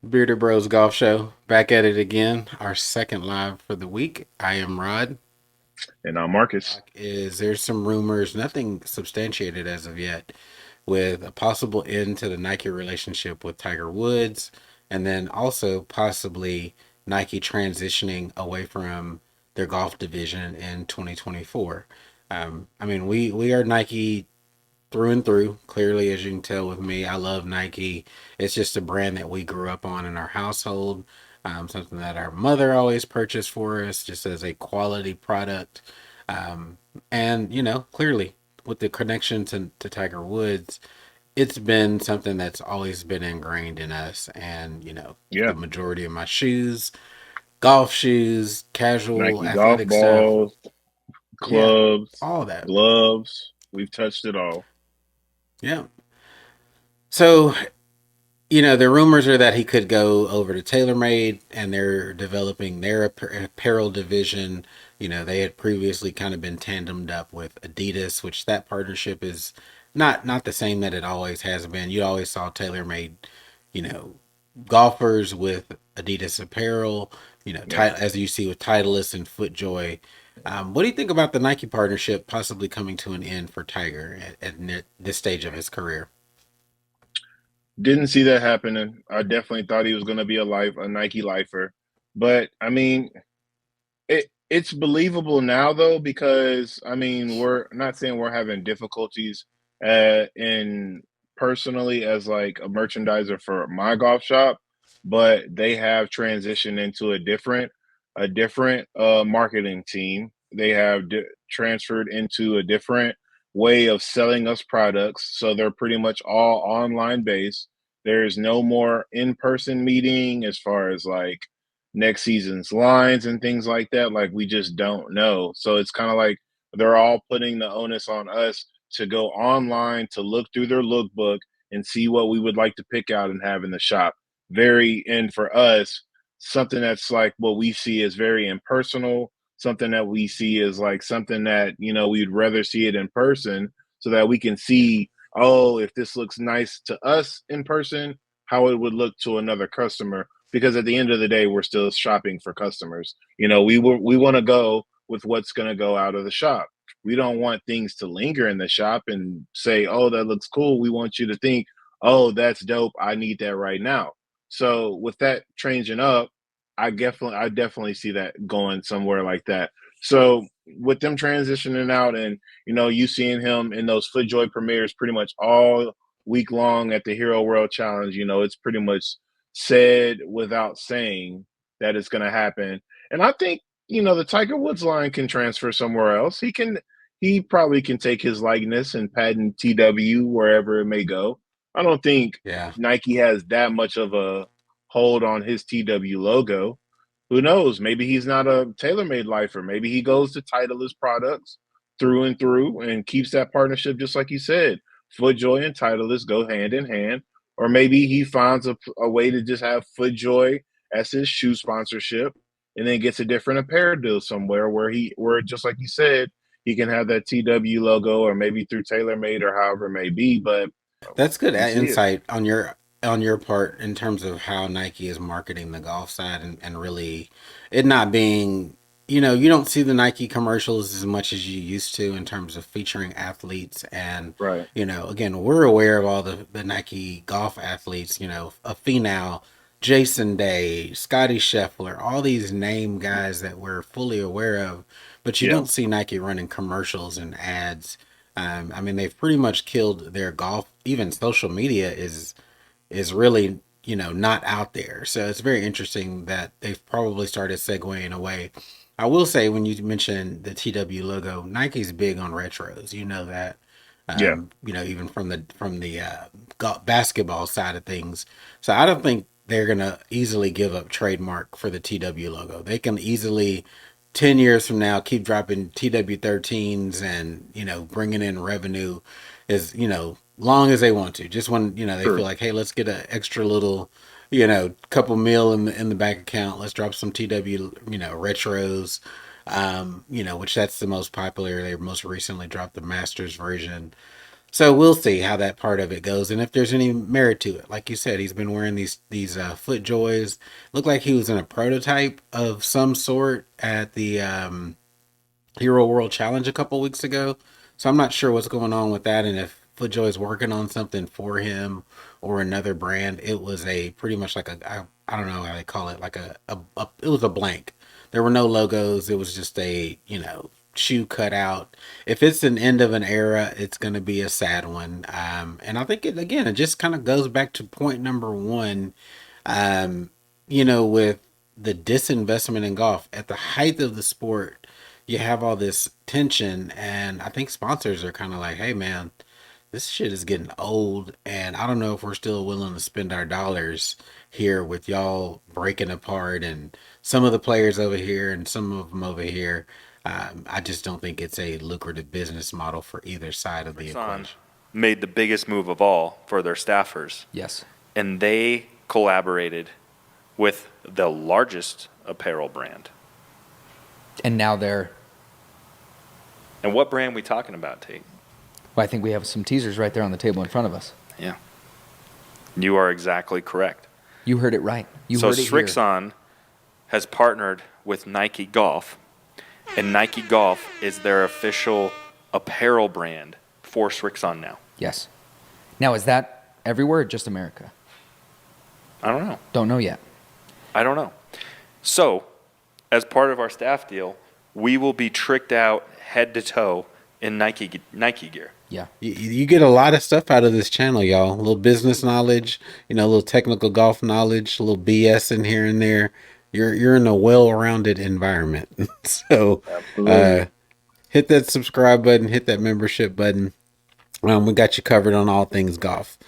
Bearded Bros Golf Show, back at it again. Our second live for the week. I am Rod. And I'm Marcus. Is there's some rumors, nothing substantiated as of yet, with a possible end to the Nike relationship with Tiger Woods, and then also possibly Nike transitioning away from their golf division in 2024. We are Nike through and through. Clearly, as you can tell with me, I love Nike. It's just a brand that we grew up on in our household. Something that our mother always purchased for us, just as a quality product. Um, and clearly with the connection to Tiger Woods, it's been something that's always been ingrained in us. And the Yeah, majority of my shoes, golf shoes, casual Nike golf athletic stuff, balls, yeah, clubs, all that. gloves. We've touched it all. Yeah. So the rumors are that he could go over to TaylorMade and they're developing their apparel division. They had previously kind of been tandemed up with Adidas, which that partnership is not the same that it always has been. You always saw TaylorMade, you know, golfers with Adidas apparel, Yeah. as you see with Titleist and FootJoy. What do you think about the Nike partnership possibly coming to an end for Tiger at this stage of his career? Didn't see that happening. I definitely thought he was going to be a Nike lifer. But I mean, it's believable now though because I mean, we're not saying we're having difficulties in personally as like a merchandiser for my golf shop, but they have transitioned into a different marketing team. They have transferred into a different way of selling us products, so they're pretty much all online based. There's no more in-person meeting as far as like next season's lines and things like that. Like we just don't know. So it's kind of like they're all putting the onus on us to go online to look through their lookbook and see what we would like to pick out and have in the shop. Very, and for us, something that's like what we see as very impersonal, something that we see as like something that, we'd rather see it in person so that we can see, oh, if this looks nice to us in person, how it would look to another customer, because at the end of the day, we're still shopping for customers. We want to go with what's going to go out of the shop. We don't want things to linger in the shop and say, "Oh, that looks cool." We want you to think, "Oh, that's dope. I need that right now." So with that changing up, I definitely see that going somewhere like that. So with them transitioning out and you seeing him in those FootJoy premieres pretty much all week long at the Hero World Challenge, it's pretty much said without saying that it's going to happen. And I think, the Tiger Woods line can transfer somewhere else. He probably can take his likeness and patent TW wherever it may go. I don't think Yeah. Nike has that much of a hold on his TW logo. Who knows? Maybe he's not a TaylorMade lifer. Maybe he goes to Titleist products through and through and keeps that partnership just like you said. FootJoy and Titleist go hand in hand, or maybe he finds a way to just have FootJoy as his shoe sponsorship, and then gets a different apparel deal somewhere where just like you said, he can have that TW logo, or maybe through TaylorMade or however it may be. But That's good you see it, insight on your part in terms of how Nike is marketing the golf side and really it not being you don't see the Nike commercials as much as you used to in terms of featuring athletes and right? again we're aware of all the Nike golf athletes, a Finau, Jason Day, Scotty Scheffler, all these name guys that we're fully aware of, but you Yeah, don't see Nike running commercials and ads. They've pretty much killed their golf. Even social media is really not out there. So it's very interesting that they've probably started segueing away. I will say when you mentioned the TW logo, Nike's big on retros. You know that. yeah, Even from the basketball side of things. So I don't think they're gonna easily give up trademark for the TW logo. They can easily 10 years from now keep dropping TW13s and bringing in revenue as long as they want to, just when they feel true. like, hey, let's get an extra little couple mil in the bank account, let's drop some TW retros, which that's the most popular. They most recently dropped the Masters version. So we'll see how that part of it goes, and if there's any merit to it. Like you said, he's been wearing these foot joys. Looked like he was in a prototype of some sort at the Hero World Challenge a couple weeks ago. So I'm not sure what's going on with that, and if FootJoy is working on something for him or another brand. It was a pretty much like I don't know how they call it, like a it was a blank. There were no logos. It was just a shoe cutout. If it's an end of an era, it's going to be a sad one. And I think it just kind of goes back to point number one. Um, with the disinvestment in golf at the height of the sport, you have all this tension, and I think sponsors are kind of like, "Hey, man, this shit is getting old, and I don't know if we're still willing to spend our dollars here with y'all breaking apart and some of the players over here and some of them over here." I just don't think it's a lucrative business model for either side of the Srixon equation. made the biggest move of all for their staffers, Yes. and they collaborated with the largest apparel brand. And now they're, And what brand we talking about, Tate? well, I think we have some teasers right there on the table in front of us. Yeah. You are exactly correct. You heard it right. You So heard it here. Srixon has partnered with Nike Golf, and Nike Golf is their official apparel brand for Srixon now. Yes. Now, is that everywhere or just America? I don't know. Don't know yet. I don't know. So, as part of our staff deal, we will be tricked out head to toe in Nike gear. Yeah. You get a lot of stuff out of this channel, y'all. A little business knowledge, a little technical golf knowledge, a little BS in here and there. You're in a well-rounded environment. So, Absolutely. hit that subscribe button, hit that membership button. We got you covered on all things golf.